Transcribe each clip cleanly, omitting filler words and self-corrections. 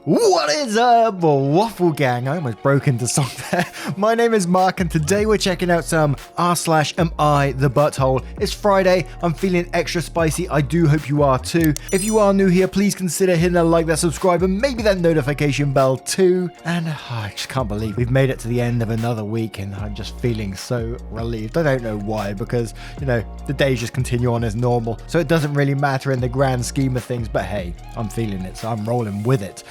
What is up, Waffle Gang? I almost broke into song there. My name is Mark, and today we're checking out some r/am I the butthole. It's Friday, I'm feeling extra spicy. I do hope you are too. If you are new here, please consider hitting that like, that subscribe, and maybe that notification bell too. And I just can't believe we've made it to the end of another week, and I'm just feeling so relieved. I don't know why, because, the days just continue on as normal, so it doesn't really matter in the grand scheme of things, but hey, I'm feeling it, so I'm rolling with it.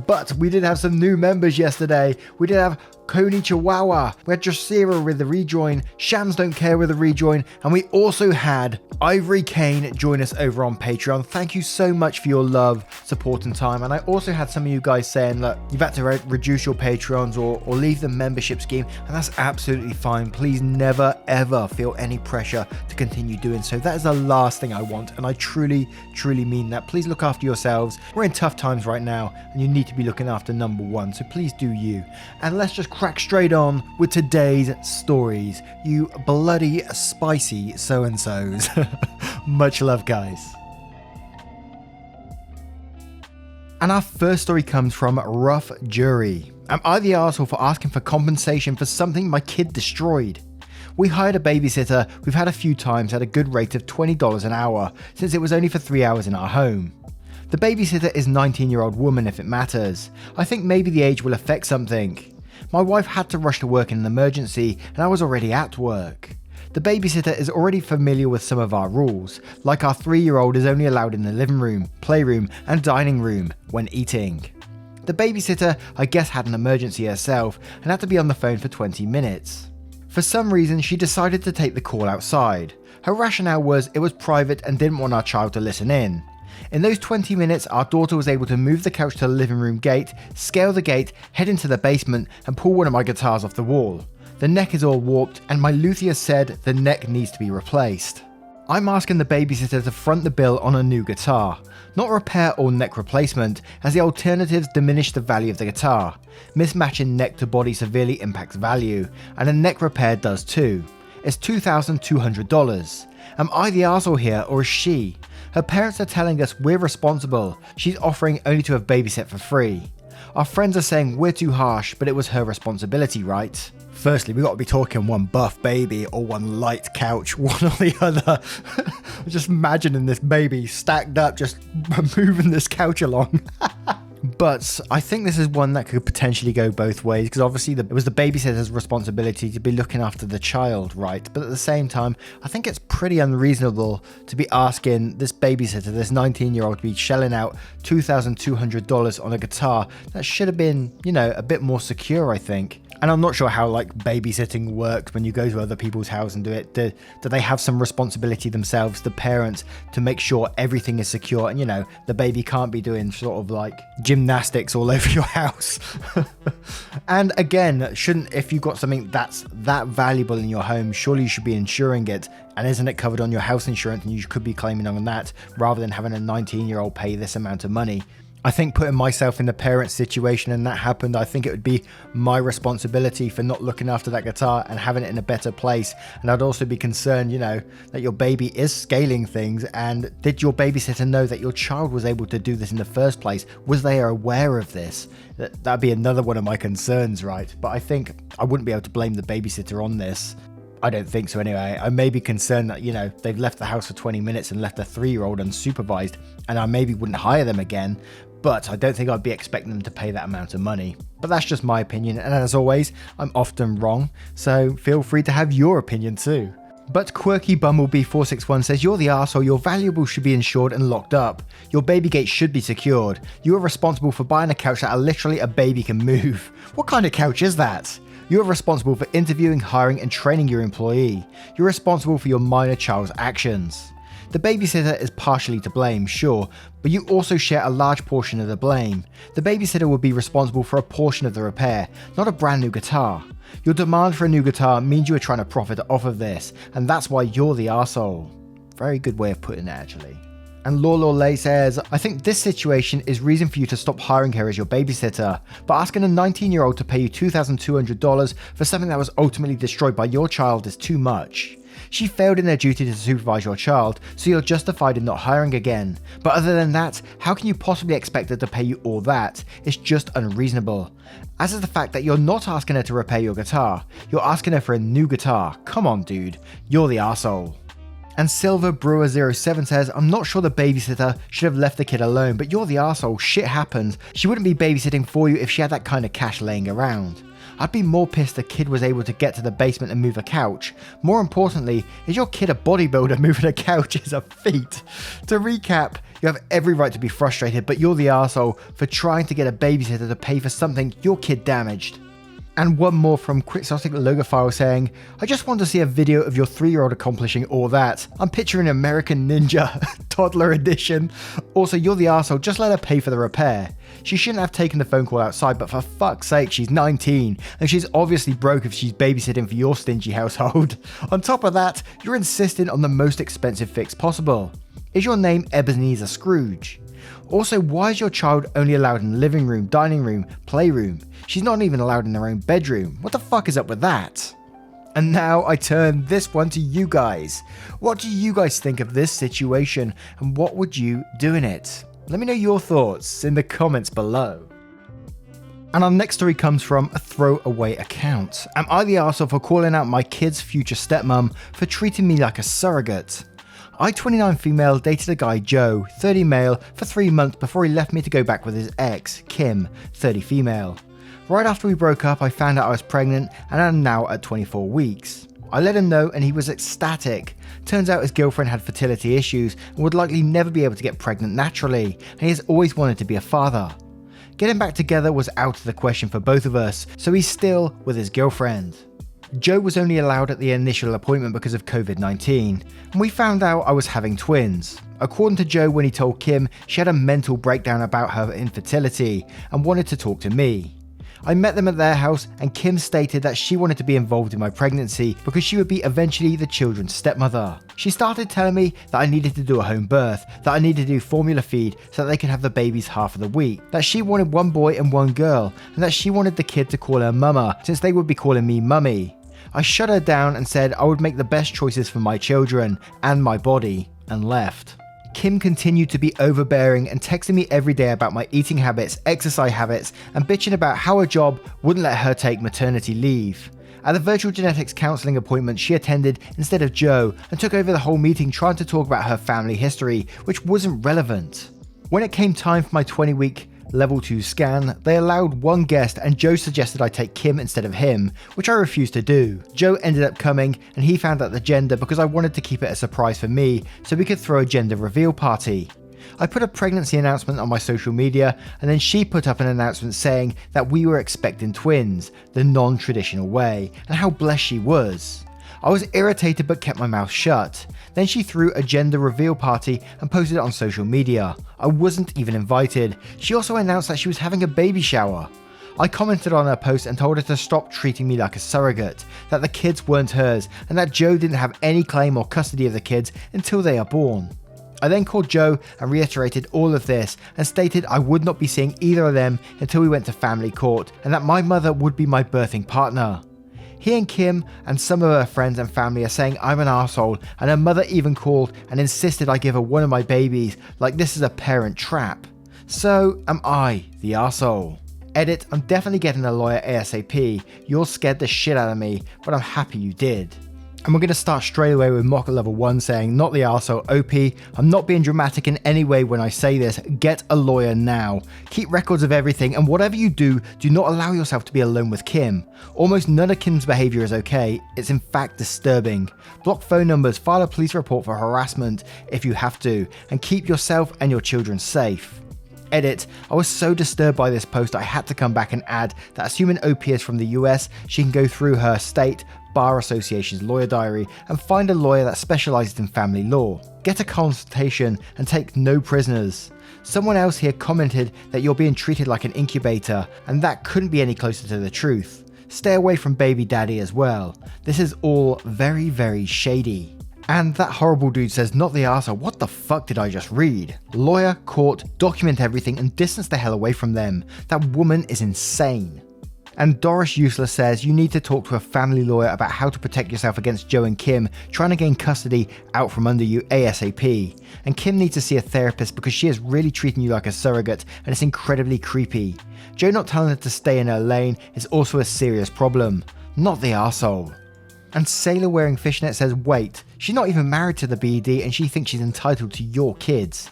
But we did have some new members yesterday. We did have Coney Chihuahua, we had Josira with the rejoin, Shams Don't Care with the rejoin, and we also had Ivory Kane join us over on Patreon. Thank you so much for your love, support and time. And I also had some of you guys saying, look, you've had to reduce your Patrons or leave the membership scheme, and that's absolutely fine. Please never ever feel any pressure to continue doing so. That is the last thing I want, and I truly mean that. Please look after yourselves. We're in tough times right now, and you need to be looking after number one, so please do you. And let's just crack straight on with today's stories, you bloody spicy so-and-sos. Much love, guys. And our first story comes from Rough Jury. Am I the arsehole for asking for compensation for something my kid destroyed? We hired a babysitter we've had a few times at a good rate of $20 an hour, since it was only for 3 hours in our home. The babysitter is a 19-year-old woman, if it matters. I think maybe the age will affect something. My wife had to rush to work in an emergency, and I was already at work. The babysitter is already familiar with some of our rules, like our 3-year-old is only allowed in the living room, playroom, and dining room when eating. The babysitter, I guess, had an emergency herself and had to be on the phone for 20 minutes. For some reason, she decided to take the call outside. Her rationale was it was private and didn't want our child to listen in. In those 20 minutes, our daughter was able to move the couch to the living room gate, scale the gate, head into the basement, and pull one of my guitars off the wall. The neck is all warped, and my luthier said the neck needs to be replaced. I'm asking the babysitter to front the bill on a new guitar, not repair or neck replacement, as the alternatives diminish the value of the guitar. Mismatching neck to body severely impacts value, and a neck repair does too. It's $2,200. Am I the arsehole here, or is she? Her parents are telling us we're responsible. She's offering only to have babysit for free. Our friends are saying we're too harsh, but it was her responsibility, right? Firstly, we got to be talking one buff baby or one light couch, one or the other. Just imagining this baby stacked up, just moving this couch along. But I think this is one that could potentially go both ways, because obviously it was the babysitter's responsibility to be looking after the child, right? But at the same time, I think it's pretty unreasonable to be asking this babysitter, this 19-year-old, to be shelling out $2,200 on a guitar that should have been, a bit more secure, I think. And I'm not sure how babysitting works when you go to other people's house and do it. Do they have some responsibility themselves, the parents, to make sure everything is secure and the baby can't be doing sort of gymnastics all over your house? And again, if you've got something that's that valuable in your home, surely you should be insuring it. And isn't it covered on your house insurance, and you could be claiming on that rather than having a 19-year-old pay this amount of money? I think putting myself in the parent's situation and that happened, I think it would be my responsibility for not looking after that guitar and having it in a better place. And I'd also be concerned, that your baby is scaling things. And did your babysitter know that your child was able to do this in the first place? Was they aware of this? That'd be another one of my concerns, right? But I think I wouldn't be able to blame the babysitter on this. I don't think so anyway. I may be concerned that, they've left the house for 20 minutes and left a 3-year-old unsupervised, and I maybe wouldn't hire them again. But I don't think I'd be expecting them to pay that amount of money. But that's just my opinion, and as always, I'm often wrong, so feel free to have your opinion too. But Quirky Bumblebee 461 says, you're the arsehole, your valuables should be insured and locked up. Your baby gate should be secured. You are responsible for buying a couch that literally a baby can move. What kind of couch is that? You are responsible for interviewing, hiring and training your employee. You're responsible for your minor child's actions. The babysitter is partially to blame, sure, but you also share a large portion of the blame. The babysitter would be responsible for a portion of the repair, not a brand new guitar. Your demand for a new guitar means you are trying to profit off of this, and that's why you're the arsehole. Very good way of putting it, actually. And Lay says, I think this situation is reason for you to stop hiring her as your babysitter, but asking a 19-year-old to pay you $2,200 for something that was ultimately destroyed by your child is too much. She failed in her duty to supervise your child, so you're justified in not hiring again. But other than that, how can you possibly expect her to pay you all that? It's just unreasonable. As is the fact that you're not asking her to repair your guitar, you're asking her for a new guitar. Come on, dude, you're the arsehole. And Silver Brewer 07 says, I'm not sure the babysitter should have left the kid alone, but you're the arsehole, shit happens. She wouldn't be babysitting for you if she had that kind of cash laying around. I'd be more pissed the kid was able to get to the basement and move a couch. More importantly, is your kid a bodybuilder? Moving a couch is a feat. To recap, you have every right to be frustrated, but you're the arsehole for trying to get a babysitter to pay for something your kid damaged. And one more from Quixotic Logophile saying, I just want to see a video of your 3-year-old accomplishing all that. I'm picturing American Ninja, toddler edition. Also, you're the arsehole, just let her pay for the repair. She shouldn't have taken the phone call outside, but for fuck's sake, she's 19, and she's obviously broke if she's babysitting for your stingy household. On top of that, you're insisting on the most expensive fix possible. Is your name Ebenezer Scrooge? Also, why is your child only allowed in the living room, dining room, playroom? She's not even allowed in her own bedroom. What the fuck is up with that? And now I turn this one to you guys. What do you guys think of this situation, and what would you do in it? Let me know your thoughts in the comments below. And our next story comes from a throwaway account. Am I the arsehole for calling out my kid's future stepmom for treating me like a surrogate? I, 29 female, dated a guy, Joe, 30 male, for 3 months before he left me to go back with his ex, Kim, 30 female. Right after we broke up, I found out I was pregnant and I'm now at 24 weeks. I let him know and he was ecstatic. Turns out his girlfriend had fertility issues and would likely never be able to get pregnant naturally, and he has always wanted to be a father. Getting back together was out of the question for both of us, so he's still with his girlfriend. Joe was only allowed at the initial appointment because of COVID-19, and we found out I was having twins. According to Joe, when he told Kim, she had a mental breakdown about her infertility and wanted to talk to me. I met them at their house, and Kim stated that she wanted to be involved in my pregnancy because she would be eventually the children's stepmother. She started telling me that I needed to do a home birth, that I needed to do formula feed so that they could have the babies half of the week, that she wanted one boy and one girl, and that she wanted the kid to call her mama since they would be calling me mummy. I shut her down and said I would make the best choices for my children and my body, and left. Kim continued to be overbearing and texting me every day about my eating habits, exercise habits, and bitching about how her job wouldn't let her take maternity leave. At the virtual genetics counselling appointment, she attended instead of Joe and took over the whole meeting trying to talk about her family history, which wasn't relevant. When it came time for my 20-week level 2 scan, they allowed one guest and Joe suggested I take Kim instead of him, which I refused to do. Joe ended up coming and he found out the gender because I wanted to keep it a surprise for me so we could throw a gender reveal party. I put a pregnancy announcement on my social media and then she put up an announcement saying that we were expecting twins, the non-traditional way, and how blessed she was. I was irritated but kept my mouth shut. Then she threw a gender reveal party and posted it on social media. I wasn't even invited. She also announced that she was having a baby shower. I commented on her post and told her to stop treating me like a surrogate, that the kids weren't hers, and that Joe didn't have any claim or custody of the kids until they are born. I then called Joe and reiterated all of this and stated I would not be seeing either of them until we went to family court, and that my mother would be my birthing partner. He and Kim and some of her friends and family are saying I'm an arsehole, and her mother even called and insisted I give her one of my babies, like this is a parent trap. So am I the arsehole? Edit, I'm definitely getting a lawyer ASAP. You're scared the shit out of me, but I'm happy you did. And we're going to start straight away with Mock Level 1 saying, not the arsehole, OP, I'm not being dramatic in any way when I say this, get a lawyer now. Keep records of everything, and whatever you do not allow yourself to be alone with Kim. Almost none of Kim's behaviour is okay, it's in fact disturbing. Block phone numbers, file a police report for harassment if you have to, and keep yourself and your children safe. Edit, I was so disturbed by this post I had to come back and add that assuming OP is from the US, she can go through her state Bar Association's lawyer diary and find a lawyer that specialises in family law. Get a consultation and take no prisoners. Someone else here commented that you're being treated like an incubator, and that couldn't be any closer to the truth. Stay away from baby daddy as well. This is all very, very shady. And that horrible dude says, not the arsehole. What the fuck did I just read? Lawyer, court, document everything and distance the hell away from them. That woman is insane. And Doris Useless says you need to talk to a family lawyer about how to protect yourself against Joe and Kim trying to gain custody out from under you ASAP. And Kim needs to see a therapist because she is really treating you like a surrogate and it's incredibly creepy. Joe not telling her to stay in her lane is also a serious problem. Not the arsehole. And Sailor wearing fishnet says wait, she's not even married to the BD and she thinks she's entitled to your kids.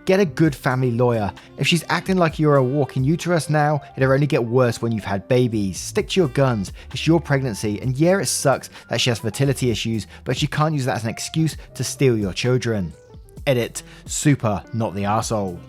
Get a good family lawyer. If she's acting like you're a walking uterus now, it'll only get worse when you've had babies. Stick to your guns. It's your pregnancy, and yeah, it sucks that she has fertility issues, but she can't use that as an excuse to steal your children. Edit. Super, not the arsehole.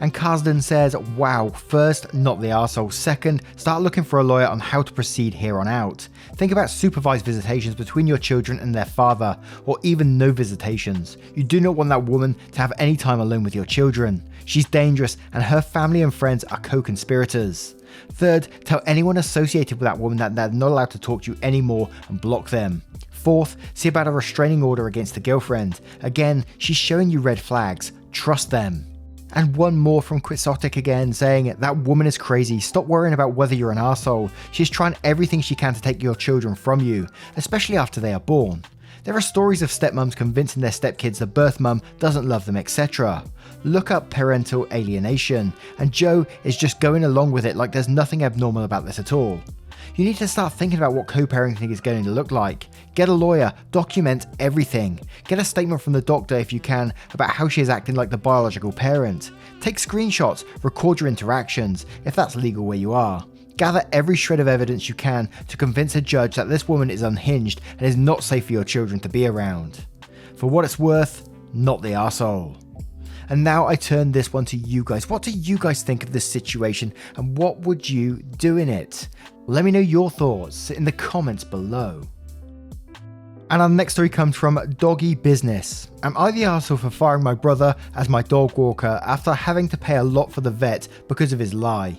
And Karsden says, wow, first, not the arsehole. Second, start looking for a lawyer on how to proceed here on out. Think about supervised visitations between your children and their father, or even no visitations. You do not want that woman to have any time alone with your children. She's dangerous and her family and friends are co-conspirators. Third, tell anyone associated with that woman that they're not allowed to talk to you anymore and block them. Fourth, see about a restraining order against the girlfriend. Again, she's showing you red flags. Trust them. And one more from Quixotic again saying, that woman is crazy, stop worrying about whether you're an arsehole. She's trying everything she can to take your children from you, especially after they are born. There are stories of stepmoms convincing their stepkids the birth mum doesn't love them, etc. Look up parental alienation, and Joe is just going along with it like there's nothing abnormal about this at all. You need to start thinking about what co-parenting is going to look like. Get a lawyer, document everything. Get a statement from the doctor if you can about how she is acting like the biological parent. Take screenshots, record your interactions, if that's legal where you are. Gather every shred of evidence you can to convince a judge that this woman is unhinged and is not safe for your children to be around. For what it's worth, not the arsehole. And now I turn this one to you guys. What do you guys think of this situation and what would you do in it? Let me know your thoughts in the comments below. And our next story comes from Doggy Business. Am I the arsehole for firing my brother as my dog walker after having to pay a lot for the vet because of his lie?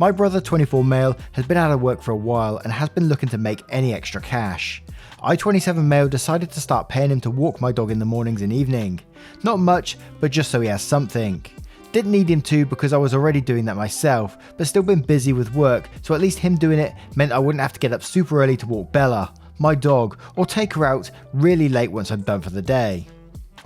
My brother, 24 male, has been out of work for a while and has been looking to make any extra cash. I, 27 male, decided to start paying him to walk my dog in the mornings and evening. Not much, but just so he has something. Didn't need him to because I was already doing that myself, but still been busy with work, so at least him doing it meant I wouldn't have to get up super early to walk Bella, my dog, or take her out really late once I'm done for the day.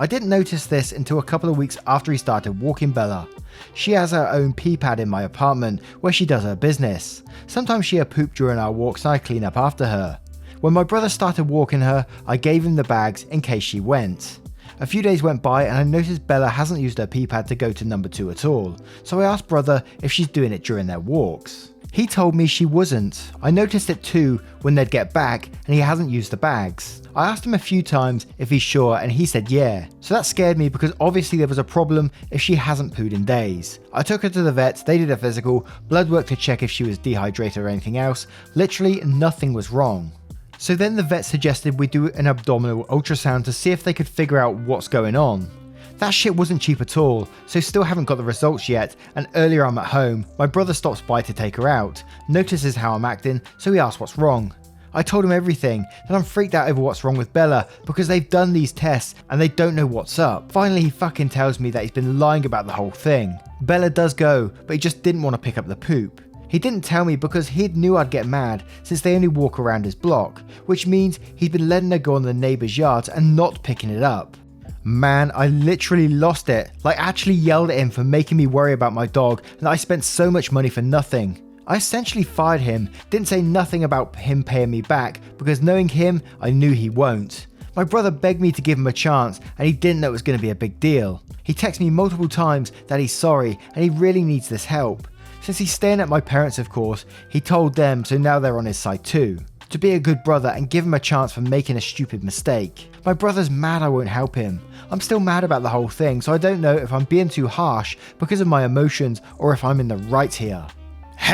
I didn't notice this until a couple of weeks after he started walking Bella. She has her own pee pad in my apartment where she does her business. Sometimes she poop during our walks and I clean up after her. When my brother started walking her, I gave him the bags in case she went. A few days went by and I noticed Bella hasn't used her pee pad to go to number 2 at all, so I asked brother if she's doing it during their walks. He told me she wasn't. I noticed it too when they'd get back and he hasn't used the bags. I asked him a few times if he's sure and he said yeah. So that scared me because obviously there was a problem if she hasn't pooed in days. I took her to the vet, they did a physical, blood work to check if she was dehydrated or anything else. Literally nothing was wrong. So then the vet suggested we do an abdominal ultrasound to see if they could figure out what's going on. That shit wasn't cheap at all, so still haven't got the results yet, and earlier I'm at home, my brother stops by to take her out, notices how I'm acting, so he asks what's wrong. I told him everything, that I'm freaked out over what's wrong with Bella, because they've done these tests and they don't know what's up. Finally he fucking tells me that he's been lying about the whole thing. Bella does go, but he just didn't want to pick up the poop. He didn't tell me because he knew I'd get mad since they only walk around his block, which means he'd been letting her go on the neighbour's yards and not picking it up. Man, I literally lost it, like actually yelled at him for making me worry about my dog and that I spent so much money for nothing. I essentially fired him, didn't say nothing about him paying me back because knowing him, I knew he won't. My brother begged me to give him a chance and he didn't know it was going to be a big deal. He texted me multiple times that he's sorry and he really needs this help. Since he's staying at my parents' of course, he told them so now they're on his side too. To be a good brother and give him a chance for making a stupid mistake. My brother's mad I won't help him. I'm still mad about the whole thing, so I don't know if I'm being too harsh because of my emotions or if I'm in the right here.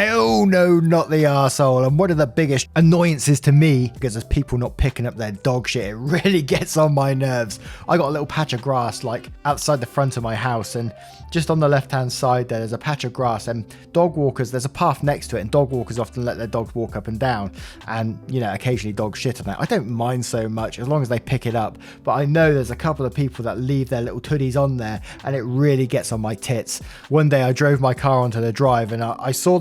hell no, not the arsehole. And one of the biggest annoyances to me, because there's people not picking up their dog shit, it really gets on my nerves. I got a little patch of grass like outside the front of my house, and just on the left hand side there's a patch of grass, and dog walkers, there's a path next to it, and dog walkers often let their dogs walk up and down, and occasionally dogs shit on it. I don't mind so much as long as they pick it up, but I know there's a couple of people that leave their little tooties on there, and it really gets on my tits. One day I drove my car onto the drive, and I saw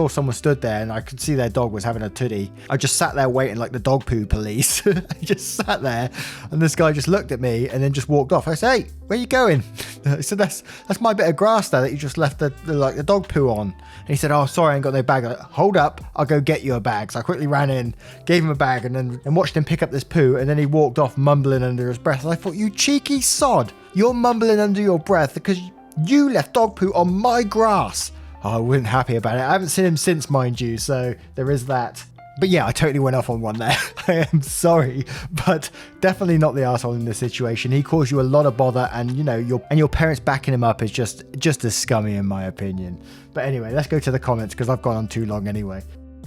someone stood there, and I could see their dog was having a tootie. I just sat there waiting like the dog poo police. I just sat there, and this guy just looked at me and then just walked off. I said, "Hey, where are you going?" I said, that's my bit of grass there that you just left the dog poo on. And he said, "Oh, sorry, I ain't got no bag." Like, "Hold up, I'll go get you a bag." So I quickly ran in, gave him a bag, and watched him pick up this poo, and then he walked off mumbling under his breath. And I thought, you cheeky sod, you're mumbling under your breath because you left dog poo on my grass. Oh, I wasn't happy about it. I haven't seen him since, mind you, so there is that. But yeah, I totally went off on one there. I am sorry, but definitely not the arsehole in this situation. He caused you a lot of bother, and your parents backing him up is just as scummy in my opinion. But anyway, let's go to the comments because I've gone on too long anyway.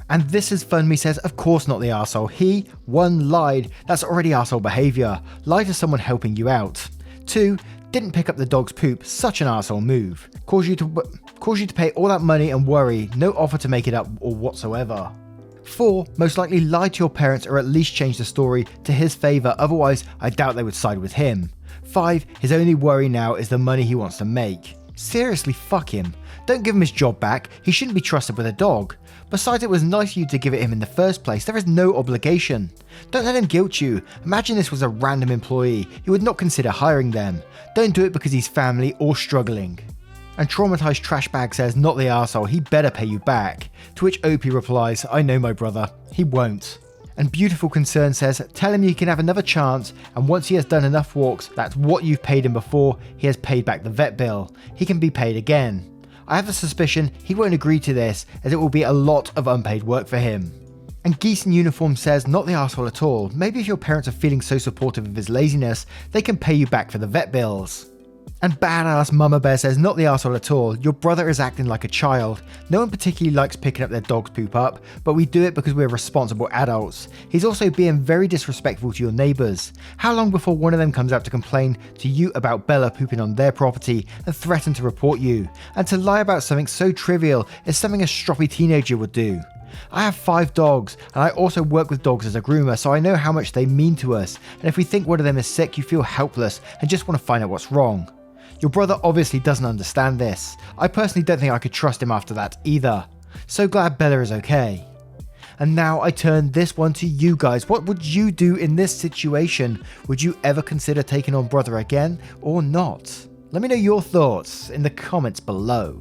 And This Is Fun Me says, of course not the arsehole. He, 1, lied. That's already arsehole behaviour. Lie to someone helping you out. 2, didn't pick up the dog's poop. Such an arsehole move. Cause you to pay all that money and worry. No offer to make it up or whatsoever. 4, most likely lied to your parents or at least changed the story to his favour, otherwise I doubt they would side with him. 5, his only worry now is the money he wants to make. Seriously, fuck him. Don't give him his job back, he shouldn't be trusted with a dog. Besides, it was nice of you to give it him in the first place, there is no obligation. Don't let him guilt you. Imagine this was a random employee, you would not consider hiring them. Don't do it because he's family or struggling. And Traumatized Trash Bag says, not the arsehole, he better pay you back. To which Opie replies, I know my brother, he won't. And Beautiful Concern says, tell him you can have another chance, and once he has done enough walks, that's what you've paid him before, he has paid back the vet bill. He can be paid again. I have a suspicion he won't agree to this, as it will be a lot of unpaid work for him. And Geese in Uniform says, not the arsehole at all. Maybe if your parents are feeling so supportive of his laziness, they can pay you back for the vet bills. And Badass Mama Bear says, not the arsehole at all. Your brother is acting like a child. No one particularly likes picking up their dog's poop up, but we do it because we're responsible adults. He's also being very disrespectful to your neighbours. How long before one of them comes out to complain to you about Bella pooping on their property and threaten to report you? And to lie about something so trivial is something a stroppy teenager would do. I have 5 dogs, and I also work with dogs as a groomer, so I know how much they mean to us, and if we think one of them is sick, you feel helpless and just want to find out what's wrong. Your brother obviously doesn't understand this. I personally don't think I could trust him after that either. So glad Bella is okay. And now I turn this one to you guys. What would you do in this situation? Would you ever consider taking on brother again or not? Let me know your thoughts in the comments below.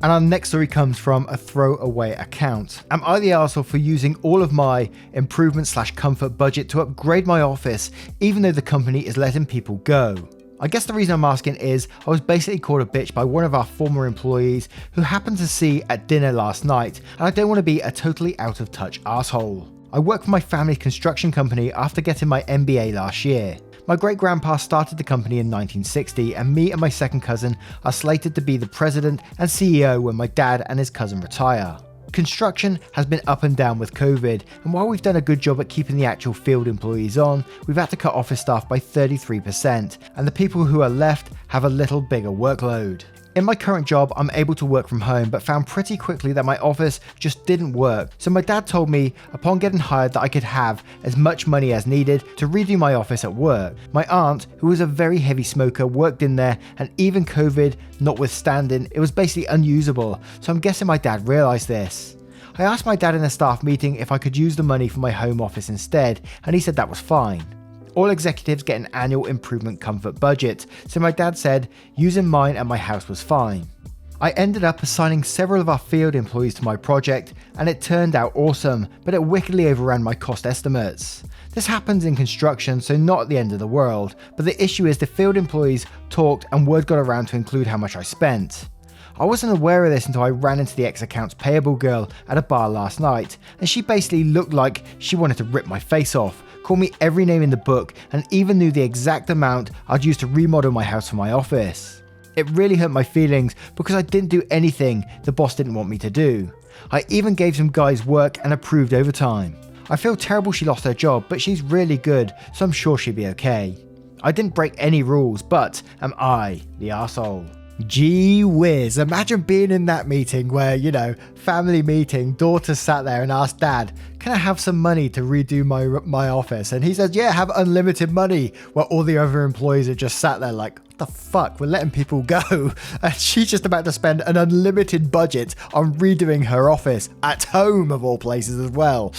And our next story comes from a throwaway account. Am I the arsehole for using all of my improvement/comfort budget to upgrade my office, even though the company is letting people go? I guess the reason I'm asking is I was basically called a bitch by one of our former employees who happened to see at dinner last night, and I don't want to be a totally out of touch arsehole. I work for my family's construction company after getting my MBA last year. My great-grandpa started the company in 1960, and me and my second cousin are slated to be the president and CEO when my dad and his cousin retire. Construction has been up and down with COVID, and while we've done a good job at keeping the actual field employees on, we've had to cut office staff by 33%, and the people who are left have a little bigger workload. In my current job, I'm able to work from home, but found pretty quickly that my office just didn't work. So my dad told me upon getting hired that I could have as much money as needed to redo my office at work. My aunt, who was a very heavy smoker, worked in there, and even COVID notwithstanding, it was basically unusable. So I'm guessing my dad realized this. I asked my dad in a staff meeting if I could use the money for my home office instead, and he said that was fine. All executives get an annual improvement comfort budget, so my dad said using mine at my house was fine. I ended up assigning several of our field employees to my project, and it turned out awesome, but it wickedly overran my cost estimates. This happens in construction, so not at the end of the world, but the issue is the field employees talked and word got around to include how much I spent. I wasn't aware of this until I ran into the ex-accounts payable girl at a bar last night, and she basically looked like she wanted to rip my face off, call me every name in the book, and even knew the exact amount I'd use to remodel my house for my office. It really hurt my feelings because I didn't do anything the boss didn't want me to do. I even gave some guys work and approved overtime. I feel terrible she lost her job, but she's really good, so I'm sure she'll be okay. I didn't break any rules, but am I the arsehole? Gee whiz, imagine being in that meeting where, family meeting, daughter sat there and asked dad, can I have some money to redo my office? And he says, yeah, have unlimited money, while all the other employees are just sat there like, what the fuck, we're letting people go. And she's just about to spend an unlimited budget on redoing her office, at home of all places as well.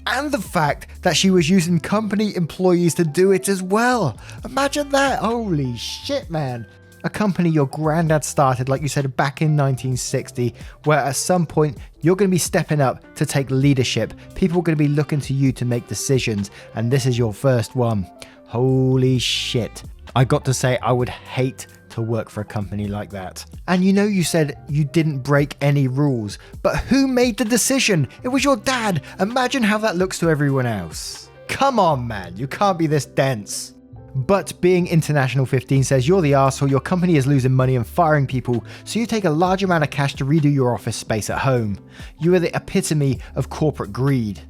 And the fact that she was using company employees to do it as well. Imagine that, holy shit, man. A company your granddad started, like you said, back in 1960, where at some point you're going to be stepping up to take leadership. People are going to be looking to you to make decisions, and this is your first one. Holy shit. I got to say, I would hate to work for a company like that. And you said you didn't break any rules, but who made the decision? It was your dad. Imagine how that looks to everyone else. Come on, man, you can't be this dense. But Being International 15 says you're the arsehole, your company is losing money and firing people, so you take a large amount of cash to redo your office space at home. You are the epitome of corporate greed.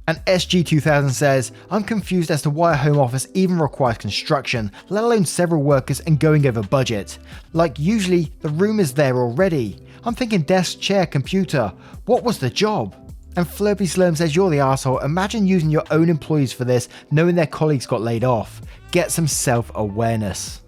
And SG2000 says, I'm confused as to why a home office even requires construction, let alone several workers and going over budget. Like usually the room is there already. I'm thinking desk, chair, computer. What was the job? And Flurpy Slurm says you're the arsehole, imagine using your own employees for this, knowing their colleagues got laid off. Get some self-awareness.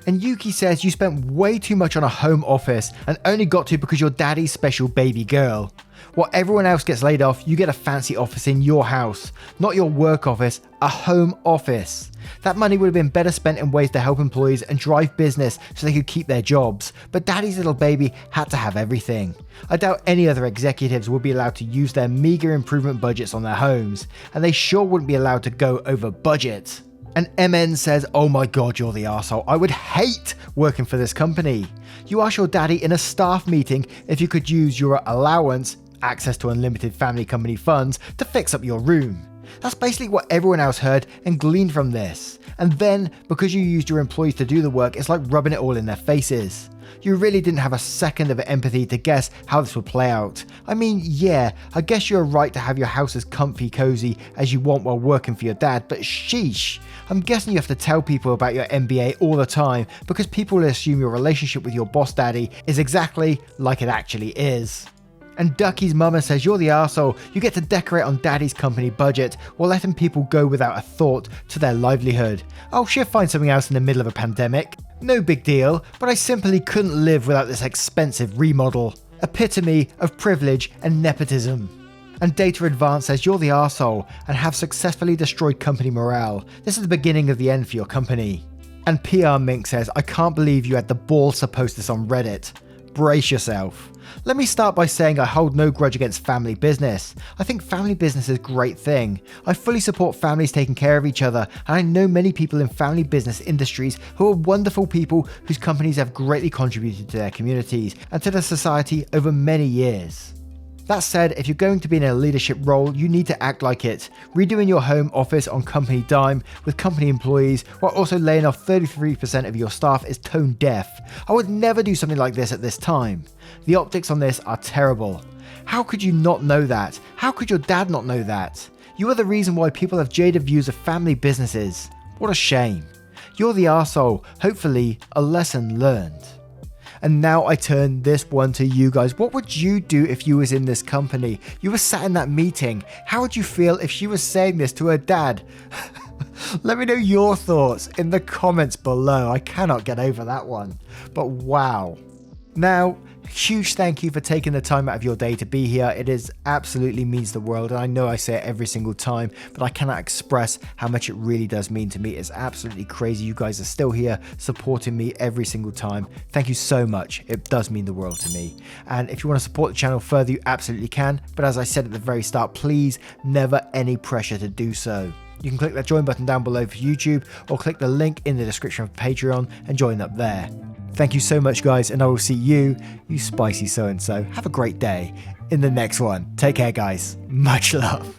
And Yuki says you spent way too much on a home office and only got to because you're daddy's special baby girl. While everyone else gets laid off, you get a fancy office in your house. Not your work office, a home office. That money would have been better spent in ways to help employees and drive business so they could keep their jobs. But daddy's little baby had to have everything. I doubt any other executives would be allowed to use their meager improvement budgets on their homes, and they sure wouldn't be allowed to go over budget. And MN says, oh my god, you're the arsehole. I would hate working for this company. You asked your daddy in a staff meeting if you could use your allowance, access to unlimited family company funds, to fix up your room. That's basically what everyone else heard and gleaned from this. And then, because you used your employees to do the work, it's like rubbing it all in their faces. You really didn't have a second of empathy to guess how this would play out. I mean, yeah, I guess you're right to have your house as comfy cozy as you want while working for your dad, but sheesh. I'm guessing you have to tell people about your MBA all the time because people will assume your relationship with your boss daddy is exactly like it actually is. And Ducky's mama says you're the arsehole, you get to decorate on daddy's company budget while letting people go without a thought to their livelihood. Oh, she'll find something else in the middle of a pandemic. No big deal, but I simply couldn't live without this expensive remodel. Epitome of privilege and nepotism. And Data Advance says you're the arsehole and have successfully destroyed company morale. This is the beginning of the end for your company. And PR Mink says I can't believe you had the balls to post this on Reddit. Brace yourself. Let me start by saying I hold no grudge against family business. I think family business is a great thing. I fully support families taking care of each other, and I know many people in family business industries who are wonderful people whose companies have greatly contributed to their communities and to the society over many years. That said, if you're going to be in a leadership role, you need to act like it. Redoing your home office on company dime with company employees while also laying off 33% of your staff is tone deaf. I would never do something like this at this time. The optics on this are terrible. How could you not know that? How could your dad not know that? You are the reason why people have jaded views of family businesses. What a shame. You're the arsehole. Hopefully, a lesson learned. And now I turn this one to you guys. What would you do if you was in this company? You were sat in that meeting. How would you feel if she was saying this to her dad? Let me know your thoughts in the comments below. I cannot get over that one. But wow. Now, huge thank you for taking the time out of your day to be here. It is absolutely means the world, and I know I say it every single time, but I cannot express how much it really does mean to me. It's absolutely crazy. You guys are still here supporting me every single time. Thank you so much. It does mean the world to me. And if you want to support the channel further, you absolutely can. But as I said at the very start, please, never any pressure to do so. You can click that join button down below for YouTube, or click the link in the description of Patreon and join up there. Thank you so much, guys, and I will see you spicy so-and-so. Have a great day in the next one. Take care, guys. Much love.